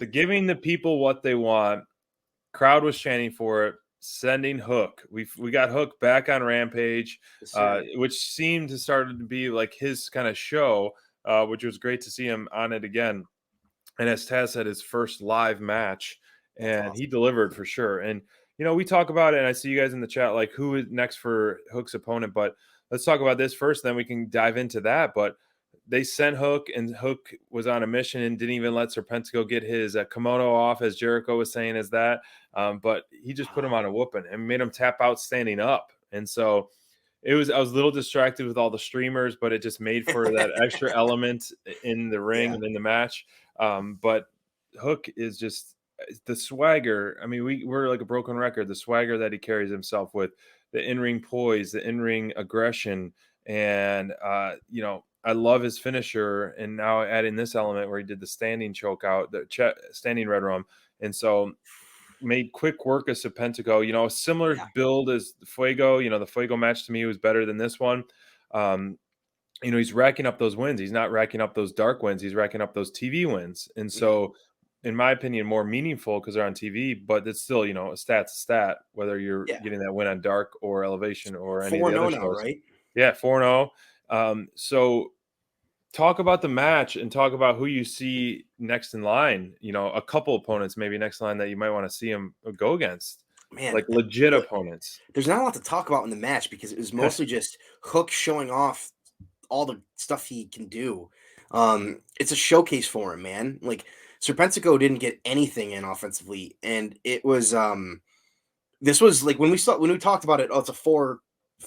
the giving the people what they want. Crowd was chanting for it. Sending Hook. We got Hook back on Rampage, which seemed to start to be like his kind of show, which was great to see him on it again. And as Taz said, his first live match, and awesome. He delivered for sure. And we talk about it, and I see you guys in the chat like who is next for Hook's opponent, but let's talk about this first, then we can dive into that. But they sent Hook, and Hook was on a mission and didn't even let Serpentico get his kimono off, as Jericho was saying, as that. But he just put him on a whooping and made him tap out standing up. And so I was a little distracted with all the streamers, but it just made for that extra element in the ring and in the match. But Hook is just the swagger. I mean, we're like a broken record. The swagger that he carries himself with, the in-ring poise, the in-ring aggression, and I love his finisher, and now adding this element where he did the standing choke out, the standing red rum, and so made quick work of Serpentico. A similar build as Fuego. The Fuego match to me was better than this one. He's racking up those wins. He's not racking up those dark wins. He's racking up those TV wins, and so, in my opinion, more meaningful because they're on TV. But it's still, a stat's a stat, whether you're getting that win on dark or elevation or any of the other shows. Right? Yeah, 4-0. So talk about the match and talk about who you see next in line, a couple opponents maybe next in line that you might want to see him go against. Man, like legit opponents. There's not a lot to talk about in the match because it was mostly just Hook showing off all the stuff he can do. It's a showcase for him, man. Like Serpentico didn't get anything in offensively, and it was this was like when we talked about it, it's a four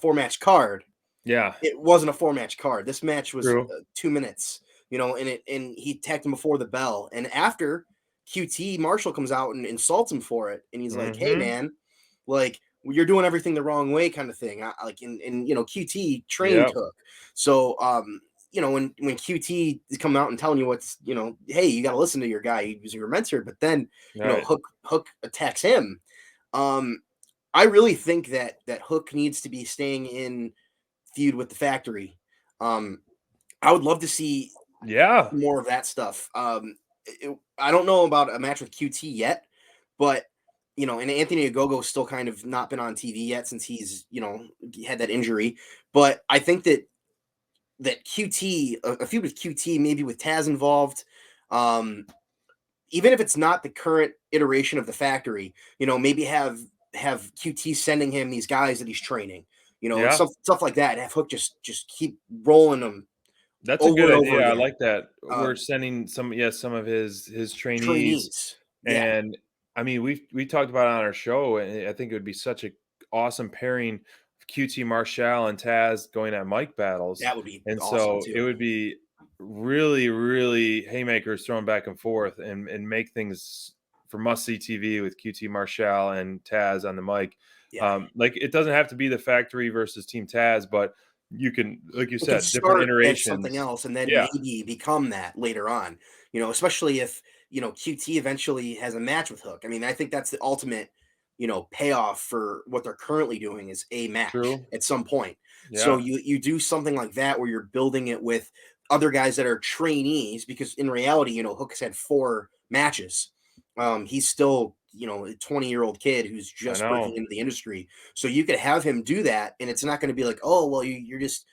match card. Yeah, it wasn't a 4-match card. This match was 2 minutes, and he attacked him before the bell. And after QT, Marshall comes out and insults him for it. And he's like, hey man, like you're doing everything the wrong way kind of thing. QT trained Hook. So, when QT is coming out and telling you what's, hey, you got to listen to your guy. He's your mentor. But then, Hook attacks him. I really think that Hook needs to be staying in feud with the Factory. I would love to see more of that stuff. I don't know about a match with QT yet, but and Anthony Ogogo's still kind of not been on TV yet since he's had that injury. But I think that QT, a feud with QT, maybe with Taz involved, even if it's not the current iteration of the Factory, maybe have QT sending him these guys that he's training. Stuff like that, and have Hook just keep rolling them. That's a good idea. I like that. We're sending some of his trainees. And I mean, we talked about it on our show, and I think it would be such an awesome pairing of QT Marshall and Taz going at mic battles. That would be awesome too. It would be really, really haymakers thrown back and forth and make things for must-see TV with QT Marshall and Taz on the mic. Yeah. Like it doesn't have to be the Factory versus Team Taz, but you can, like you said, different iterations, something else, and then maybe become that later on. Especially if QT eventually has a match with Hook. I mean, I think that's the ultimate, payoff for what they're currently doing is a match at some point. Yeah. So you do something like that where you're building it with other guys that are trainees, because in reality, Hook has had 4 matches. He's still a 20-year-old kid who's just breaking into the industry. So you could have him do that, and it's not going to be like, oh, well, you're just,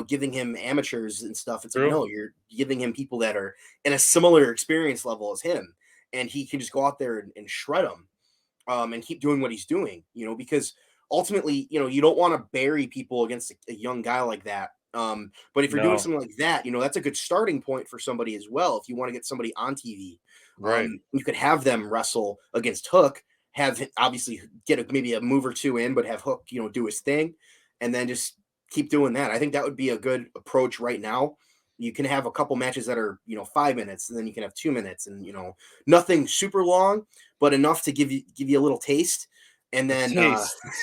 giving him amateurs and stuff. It's like, no, you're giving him people that are in a similar experience level as him, and he can just go out there and shred them, and keep doing what he's doing, because ultimately, you don't want to bury people against a young guy like that. But if you're doing something like that, that's a good starting point for somebody as well. If you want to get somebody on TV, right, you could have them wrestle against Hook, have obviously get maybe a move or 2 in, but have Hook, do his thing, and then just keep doing that. I think that would be a good approach right now. You can have a couple matches that are, 5 minutes, and then you can have 2 minutes, and nothing super long, but enough to give you a little taste. And then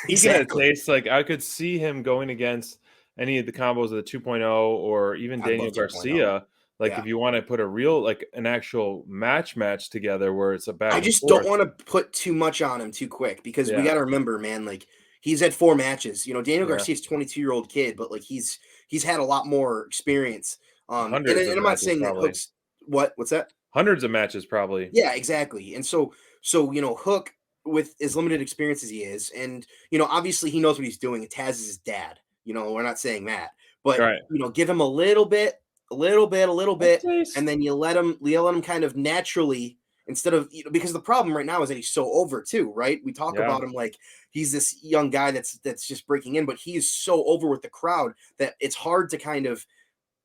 Speaking of taste, like I could see him going against any of the combos of the 2.0 or even Daniel Garcia. Like if you want to put a real, like an actual match together where it's a back. I just don't want to put too much on him too quick, because we got to remember, man, like he's had 4 matches. Daniel Garcia's 22-year-old kid, but like he's had a lot more experience. And I'm not saying that Hook's what's that? hundreds of matches probably. Yeah, exactly. And so Hook, with as limited experience as he is, and obviously he knows what he's doing. Taz is his dad. We're not saying that, but Right. give him a little bit, and then you let him kind of naturally, instead of because the problem right now is that he's so over too, right? We talk about him like he's this young guy that's just breaking in, but he is so over with the crowd that it's hard to kind of,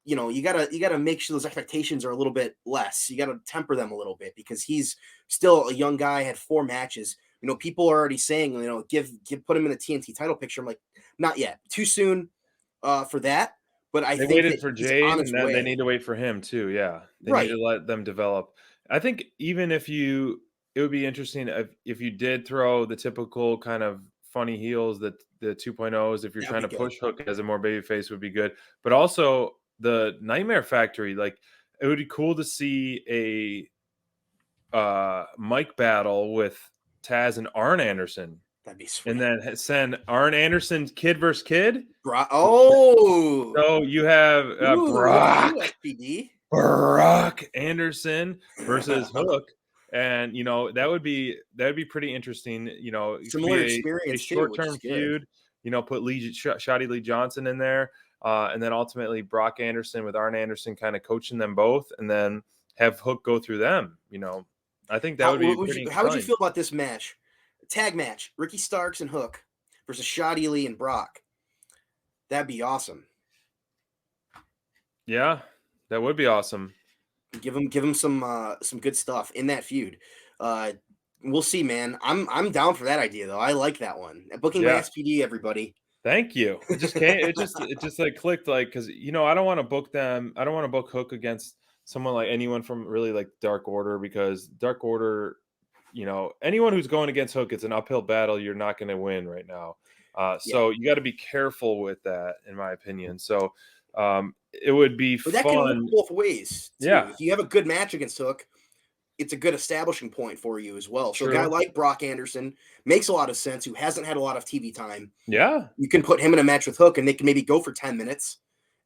you gotta make sure those expectations are a little bit less. You gotta temper them a little bit because he's still a young guy, had 4 matches. People are already saying, put him in the TNT title picture. I'm like, not yet, too soon for that. But I think waited that for he's Jade, on his and way. they need to wait for him too. Yeah, they right. need to let them develop. I think even it would be interesting if you did throw the typical kind of funny heels, that the 2.0s, if you're trying to push Hook as a more babyface, would be good. But also the Nightmare Factory, like it would be cool to see a mic battle with Taz and Arn Anderson. That'd be sweet. And then send Arn Anderson kid versus kid. So you have Brock Anderson versus Hook, and that would be pretty interesting. Similar experience, a short-term feud. Put Shoddy Lee Johnson in there, and then ultimately Brock Anderson with Arn Anderson kind of coaching them both, and then have Hook go through them. I think that would be pretty. How would you feel about this match? Tag match, Ricky Starks and Hook versus Shoddy Lee and Brock. That'd be awesome. Yeah, that would be awesome. Give him some good stuff in that feud. We'll see, man. I'm down for that idea though. I like that one. Booking by SPD, everybody. Thank you. It just came. It just like clicked, like, because I don't want to book them. I don't want to book Hook against someone like anyone from really like Dark Order, because Dark Order, anyone who's going against Hook, it's an uphill battle. You're not going to win right now. So you got to be careful with that, in my opinion. So it would be fun. That can work both ways, too. Yeah. If you have a good match against Hook, it's a good establishing point for you as well. So a guy like Brock Anderson makes a lot of sense, who hasn't had a lot of TV time. Yeah. You can put him in a match with Hook, and they can maybe go for 10 minutes.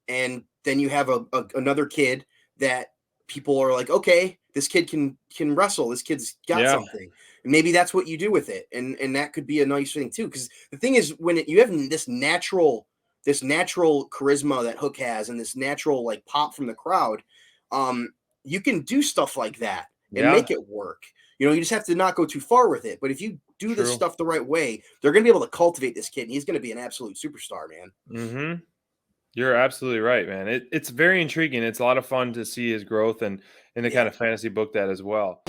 And then you have another kid that people are like, okay, this kid can wrestle. This kid's got something. And maybe that's what you do with it. And that could be a nice thing too. Because the thing is, when you have this natural charisma that Hook has, and this natural like pop from the crowd, you can do stuff like that and make it work. You just have to not go too far with it. But if you do this stuff the right way, they're going to be able to cultivate this kid, and he's going to be an absolute superstar, man. Mm-hmm. You're absolutely right, man. It's very intriguing. It's a lot of fun to see his growth and to kind of fantasy book that as well.